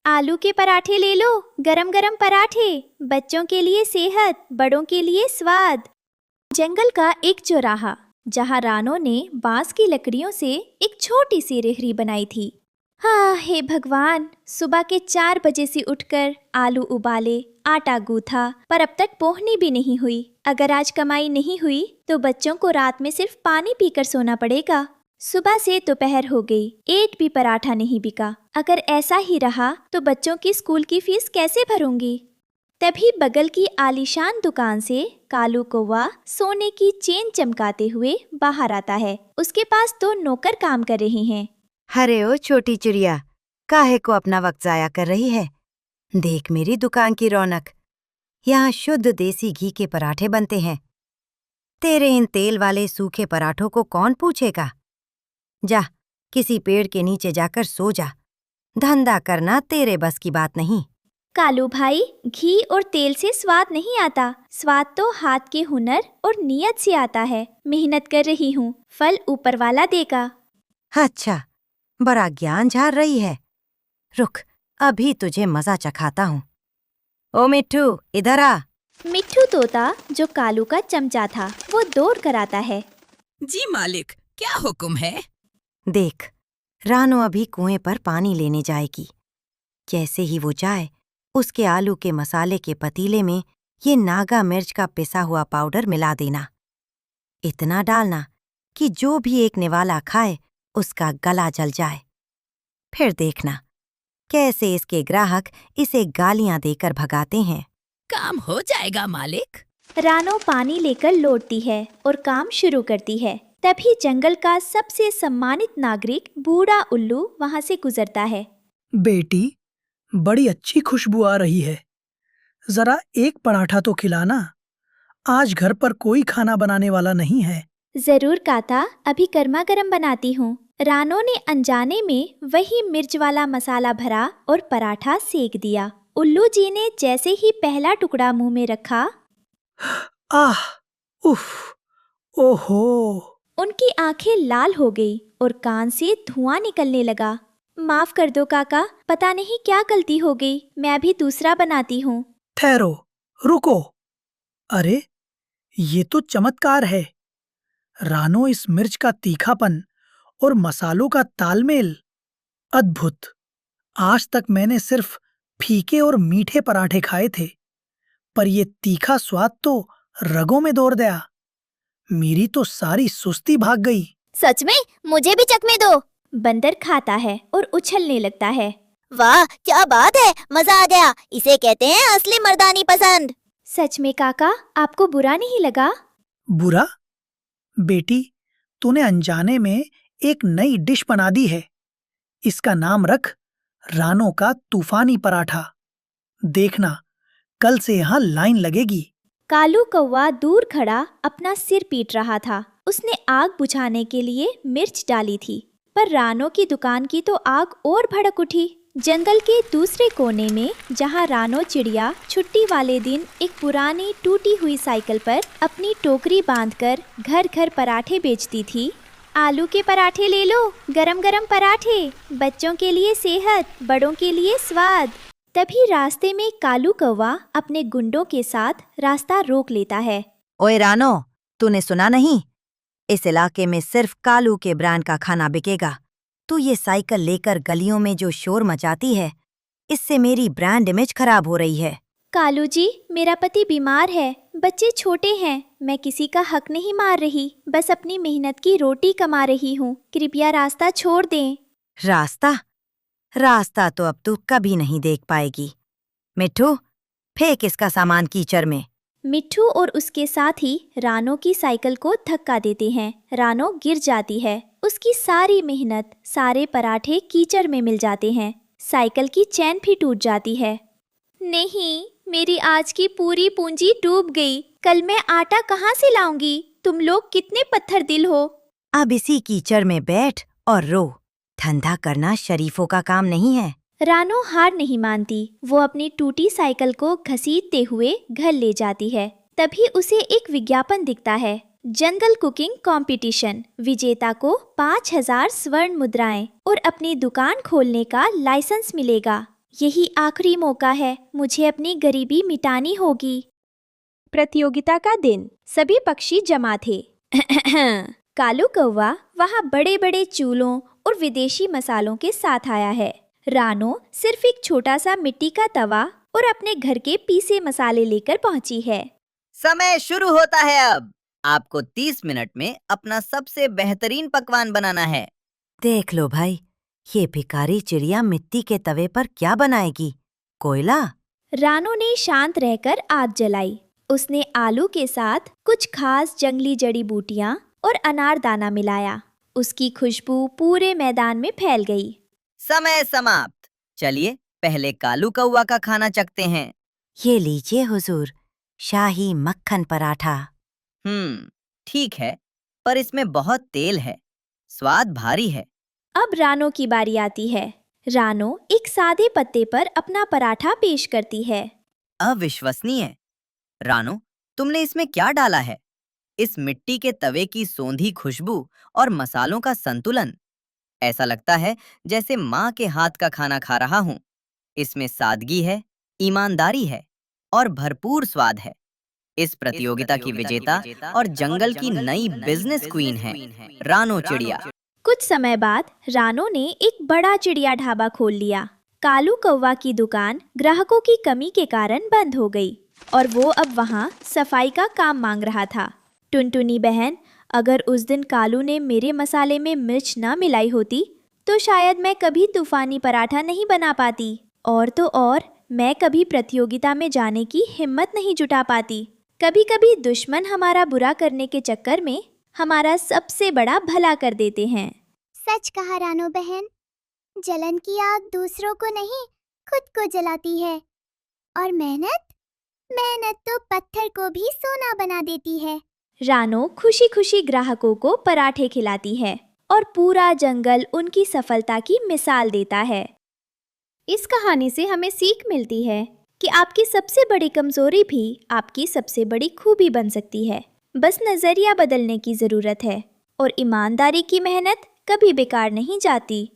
आलू के पराठे ले लो, गरम गरम पराठे। बच्चों के लिए सेहत, बड़ों के लिए स्वाद। जंगल का एक चौराहा जहाँ रानो ने बांस की लकड़ियों से एक छोटी सी रेहड़ी बनाई थी। हाँ, हे भगवान, सुबह के 4 बजे से उठकर आलू उबाले, आटा गूथा, पर अब तक पोहनी भी नहीं हुई। अगर आज कमाई नहीं हुई तो बच्चों को रात में सिर्फ पानी पीकर सोना पड़ेगा। सुबह से दोपहर हो गई, एक भी पराठा नहीं बिका। अगर ऐसा ही रहा तो बच्चों की स्कूल की फीस कैसे भरूंगी? तभी बगल की आलीशान दुकान से कालू कौवा सोने की चेन चमकाते हुए बाहर आता है। उसके पास 2 नौकर काम कर रहे हैं। अरे ओ छोटी चिड़िया, काहे को अपना वक्त जाया कर रही है? देख मेरी दुकान की रौनक, यहाँ शुद्ध देसी घी के पराठे बनते हैं। तेरे इन तेल वाले सूखे पराठों को कौन पूछेगा? जा, किसी पेड़ के नीचे जाकर सो जा। धंधा करना तेरे बस की बात नहीं। कालू भाई, घी और तेल से स्वाद नहीं आता। स्वाद तो हाथ के हुनर और नियत से आता है। मेहनत कर रही हूँ, फल ऊपर वाला देगा। अच्छा, बड़ा ज्ञान झाड़ रही है। रुक, अभी तुझे मजा चखाता हूँ। ओ मिट्ठू, इधर आ। मिट्ठू तोता, जो कालू का चमचा था, वो दौड़ कर आता है। जी मालिक, क्या हुक्म है? देख, रानो अभी कुएं पर पानी लेने जाएगी। जैसे ही वो जाए, उसके आलू के मसाले के पतीले में ये नागा मिर्च का पिसा हुआ पाउडर मिला देना। इतना डालना कि जो भी एक निवाला खाए उसका गला जल जाए। फिर देखना कैसे इसके ग्राहक इसे गालियां देकर भगाते हैं। काम हो जाएगा मालिक। रानो पानी लेकर लौटती है और काम शुरू करती है। तभी जंगल का सबसे सम्मानित नागरिक बूढ़ा उल्लू वहां से गुजरता है। बेटी, बड़ी अच्छी खुशबू आ रही है। जरा एक पराठा तो खिलाना। आज घर पर कोई खाना बनाने वाला नहीं है। जरूर काता, अभी गर्मा गर्म बनाती हूँ। रानो ने अनजाने में वही मिर्च वाला मसाला भरा और पराठा सेक दिया। उल्लू जी ने जैसे ही पहला टुकड़ा मुंह में रखा, आह, उफ, ओहो। उनकी आंखें लाल हो गई और कान से धुआं निकलने लगा। माफ कर दो काका, पता नहीं क्या गलती हो गई। मैं भी दूसरा बनाती हूँ। ठहरो, रुको। अरे, ये तो चमत्कार है। रानो, इस मिर्च का तीखापन और मसालों का तालमेल अद्भुत। आज तक मैंने सिर्फ फीके और मीठे पराठे खाए थे, पर ये तीखा स्वाद तो रगों में दौड़ गया। मेरी तो सारी सुस्ती भाग गई। सच में? मुझे भी चखने दो। बंदर खाता है और उछलने लगता है। वाह, क्या बात है, मजा आ गया। इसे कहते हैं असली मर्दानी पसंद। सच में काका, आपको बुरा नहीं लगा? बुरा? बेटी, तूने अनजाने में एक नई डिश बना दी है। इसका नाम रख रानो का तूफानी पराठा। देखना, कल से यहाँ लाइन लगेगी। कालू कौवा दूर खड़ा अपना सिर पीट रहा था। उसने आग बुझाने के लिए मिर्च डाली थी, पर रानो की दुकान की तो आग और भड़क उठी। जंगल के दूसरे कोने में, जहाँ रानो चिड़िया छुट्टी वाले दिन एक पुरानी टूटी हुई साइकिल पर अपनी टोकरी बांधकर घर घर पराठे बेचती थी। आलू के पराठे ले लो, गरम गरम पराठे। बच्चों के लिए सेहत, बड़ों के लिए स्वाद। तभी रास्ते में कालू कौवा अपने गुंडों के साथ रास्ता रोक लेता है। ओए रानो, तूने सुना नहीं? इस इलाके में सिर्फ कालू के ब्रांड का खाना बिकेगा। तू ये साइकिल लेकर गलियों में जो शोर मचाती है, इससे मेरी ब्रांड इमेज खराब हो रही है। कालू जी, मेरा पति बीमार है, बच्चे छोटे हैं। मैं किसी का हक नहीं मार रही, बस अपनी मेहनत की रोटी कमा रही हूँ। कृपया रास्ता छोड़ दें। रास्ता? रास्ता तो अब तू कभी नहीं देख पाएगी। मिट्ठू, फेंक इसका सामान कीचड़ में। मिट्ठू और उसके साथी रानो की साइकिल को धक्का देते हैं। रानो गिर जाती है। उसकी सारी मेहनत, सारे पराठे कीचड़ में मिल जाते हैं। साइकिल की चैन भी टूट जाती है। नहीं, मेरी आज की पूरी पूंजी डूब गई। कल मैं आटा कहाँ से लाऊंगी? तुम लोग कितने पत्थर दिल हो। अब इसी कीचड़ में बैठ और रो। धंधा करना शरीफों का काम नहीं है। रानो हार नहीं मानती। वो अपनी टूटी साइकिल को घसीटते हुए घर ले जाती है। तभी उसे एक विज्ञापन दिखता है। जंगल कुकिंग कंपटीशन, विजेता को 5000 स्वर्ण मुद्राएं और अपनी दुकान खोलने का लाइसेंस मिलेगा। यही आखिरी मौका है, मुझे अपनी गरीबी मिटानी होगी। प्रतियोगिता का दिन, सभी पक्षी जमा थे। कालू कौवा वहाँ बड़े बड़े चूल्हों और विदेशी मसालों के साथ आया है। रानो सिर्फ एक छोटा सा मिट्टी का तवा और अपने घर के पीसे मसाले लेकर पहुंची है। समय शुरू होता है अब। आपको 30 मिनट में अपना सबसे बेहतरीन पकवान बनाना है। देख लो भाई, ये भिखारी चिड़िया मिट्टी के तवे पर क्या बनाएगी? कोयला? रानो ने शांत रहकर आग जलाई। उसने आलू के साथ कुछ खास जंगली जड़ी बूटियां और अनारदाना मिलाया। उसकी खुशबू पूरे मैदान में फैल गई। समय समाप्त। चलिए पहले कालू कौवा का खाना चखते हैं। ये लीजिए हुजूर, शाही मक्खन पराठा। ठीक है, पर इसमें बहुत तेल है, स्वाद भारी है। अब रानो की बारी आती है। रानो एक सादे पत्ते पर अपना पराठा पेश करती है। अविश्वसनीय। रानो, तुमने इसमें क्या डाला है? इस मिट्टी के तवे की सोंधी खुशबू और मसालों का संतुलन, ऐसा लगता है जैसे माँ के हाथ का खाना खा रहा हूँ। इसमें सादगी है, ईमानदारी है और भरपूर स्वाद है। इस प्रतियोगिता की विजेता और जंगल की नई बिजनेस क्वीन है रानो चिड़िया। कुछ समय बाद रानो ने एक बड़ा चिड़िया ढाबा खोल लिया। कालू कौवा की दुकान ग्राहकों की कमी के कारण बंद हो गई और वो अब वहाँ सफाई का काम मांग रहा था। टुनटुनी बहन, अगर उस दिन कालू ने मेरे मसाले में मिर्च न मिलाई होती तो शायद मैं कभी तूफानी पराठा नहीं बना पाती, और तो और मैं कभी प्रतियोगिता में जाने की हिम्मत नहीं जुटा पाती। कभी कभी दुश्मन हमारा बुरा करने के चक्कर में हमारा सबसे बड़ा भला कर देते हैं। सच कहा रानो बहन, जलन की आग दूसरों को नहीं खुद को जलाती है, और मेहनत तो पत्थर को भी सोना बना देती है। रानो खुशी खुशी ग्राहकों को पराठे खिलाती है और पूरा जंगल उनकी सफलता की मिसाल देता है। इस कहानी से हमें सीख मिलती है कि आपकी सबसे बड़ी कमजोरी भी आपकी सबसे बड़ी खूबी बन सकती है। बस नजरिया बदलने की जरूरत है, और ईमानदारी की मेहनत कभी बेकार नहीं जाती।